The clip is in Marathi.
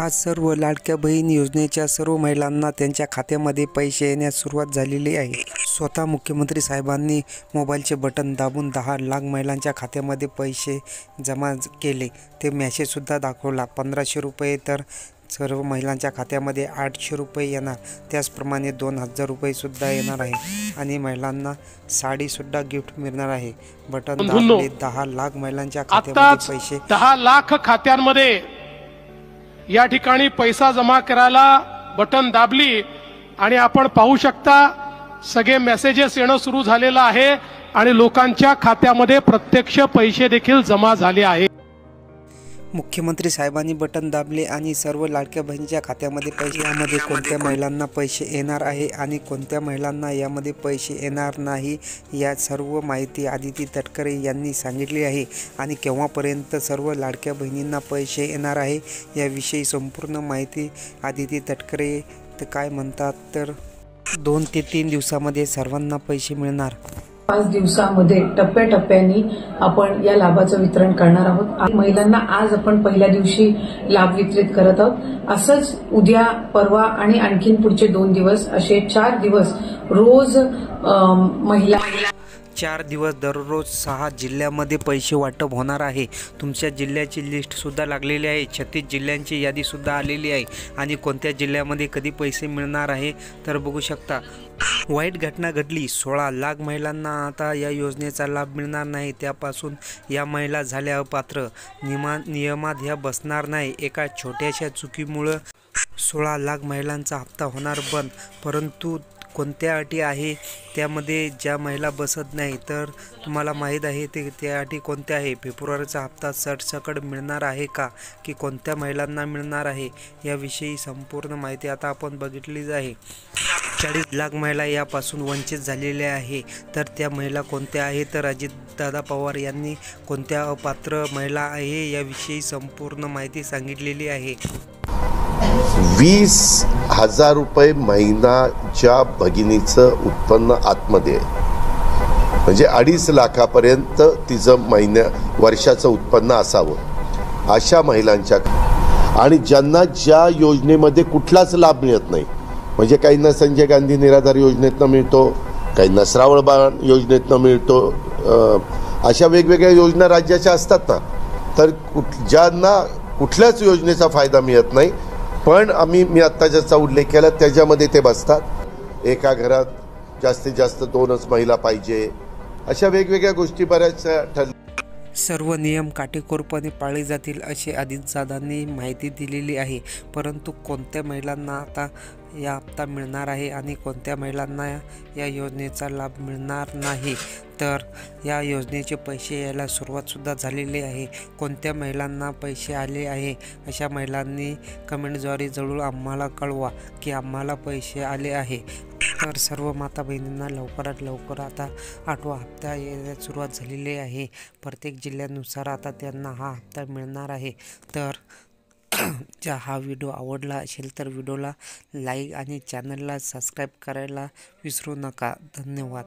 आज सर्व लाडक्या बहीण योजनेच्या सर्व महिलांना त्यांच्या खात्यामध्ये पैसे येण्यास सुरुवात झालेली आहे। स्वतः मुख्यमंत्री साहेबांनी मोबाईलचे बटन दाबून 10 लाख महिलांच्या खात्यामध्ये पैसे जमा केले। ते मेसेजसुद्धा दाखवला। 1500 रुपये तर सर्व महिलांच्या खात्यामध्ये 800 रुपये येणार। त्याचप्रमाणे 2000 रुपयेसुद्धा येणार आहे आणि महिलांना साडीसुद्धा गिफ्ट मिळणार आहे। बटन दाबले 10 लाख महिलांच्या खात्यामध्ये पैसे 10 लाख खात्यांमध्ये या ठिकाणी पैसा जमा करायला बटन दाबली आणि आपण पाहू शकता सगळे मेसेजेस येणं सुरू झालेलं आहे आणि लोकांच्या खात्यामध्ये प्रत्यक्ष पैसे देखील जमा झाले आहेत। मुख्यमंत्री साहेबांनी बटन दाबले आणि सर्व लाडक्या बहिणीच्या खात्यामध्ये पैसे, यामध्ये कोणत्या महिलांना पैसे येणार आहे आणि कोणत्या महिलांना यामध्ये पैसे येणार नाही या सर्व माहिती आदिती तटकरे यांनी सांगितली आहे आणि केव्हापर्यंत सर्व लाडक्या बहिणींना पैसे येणार आहे याविषयी संपूर्ण माहिती आदिती तटकरे काय म्हणतात तर 2 ते 3 दिवसामध्ये सर्वांना पैसे मिळणार। 5 दिवसांमध्ये टप्प्याटप्प्याने आपण या लाभाचं वितरण करणार आहोत। महिलांना आज आपण पहिल्या दिवशी लाभ वितरित करत आहोत। असंच उद्या, परवा आणि आणखीन पुढचे 2 दिवस असे 4 दिवस रोज महिला 4 दिवस दररोज 6 जिल्ह्यामध्ये पैसे वाटप होणार आहे। तुमच्या जिल्ह्याची लिस्टसुद्धा लागलेली आहे। 36 जिल्ह्यांची यादीसुद्धा आलेली आहे आणि कोणत्या जिल्ह्यामध्ये कधी पैसे मिळणार आहे तर बघू शकता। वाईट घटना घडली। 16 लाख महिलांना आता या योजनेचा लाभ मिळणार नाही। त्यापासून या महिला झाल्या अपात्र। नियमात ह्या बसणार नाही। एका छोट्याशा चुकीमुळे 16 लाख महिलांचा हप्ता होणार बंद। परंतु कोणत्या अटी आहे त्यामध्ये ज्या महिला बसत नाही तर तुम्हाला माहीत आहे ते त्या अटी कोणत्या आहे? फेब्रुवारीचा हप्ता सरसकट मिळणार आहे का की कोणत्या महिलांना मिळणार आहे याविषयी संपूर्ण माहिती आता आपण बघितलीच आहे। 40 लाख महिला यापासून वंचित झालेल्या आहे तर त्या महिला कोणत्या आहे तर अजितदादा पवार यांनी कोणत्या अपात्र महिला आहे याविषयी संपूर्ण माहिती सांगितलेली आहे। 20,000 रुपये महिन्याच्या भगिनीचं उत्पन्न आतमध्ये म्हणजे 2.5 लाखापर्यंत तिचं वर्षाचं उत्पन्न असावं अशा महिलांच्या, आणि ज्यांना ज्या योजनेमध्ये कुठलाच लाभ मिळत नाही, म्हणजे काहींना संजय गांधी निराधार योजनेतनं मिळतो, काहींना श्रावण बाळ योजनेतनं मिळतो, अशा वेगवेगळ्या योजना राज्याच्या असतात ना, तर ज्यांना कुठल्याच योजनेचा फायदा मिळत नाही पण मी आत्ता ज्याचा उल्लेख केला त्याच्यामध्ये ते बसतात। एका घरात जास्तीत जास्त 2च महिला पाहिजे, अशा वेगवेगळ्या गोष्टी बऱ्याच ठरल्या। सर्व नियम काटेकोरपणे पाळले जातील अशी अजितदादांनी माहिती दिलेली आहे। परंतु कोणत्या महिलांना आता या हप्ता मिळणार आहे आणि कोणत्या महिलांना या योजनेचा लाभ मिळणार नाही तर या योजनेचे पैसे यायला सुरुवातसुद्धा झालेली आहे। कोणत्या महिलांना पैसे आले आहे अशा महिलांनी कमेंटद्वारे जरूर आम्हाला कळवा की आम्हाला पैसे आले आहे। तर सर्व माता बहिणींना लवकरात लवकर आता 8वा हप्ता येण्यास सुरुवात झालेली आहे। प्रत्येक जिल्ह्यानुसार आता त्यांना हा हप्ता मिळणार आहे। तर जर हा व्हिडिओ आवडला असेल तर व्हिडिओला लाईक आणि चॅनलला सबस्क्राईब करायला विसरू नका। धन्यवाद।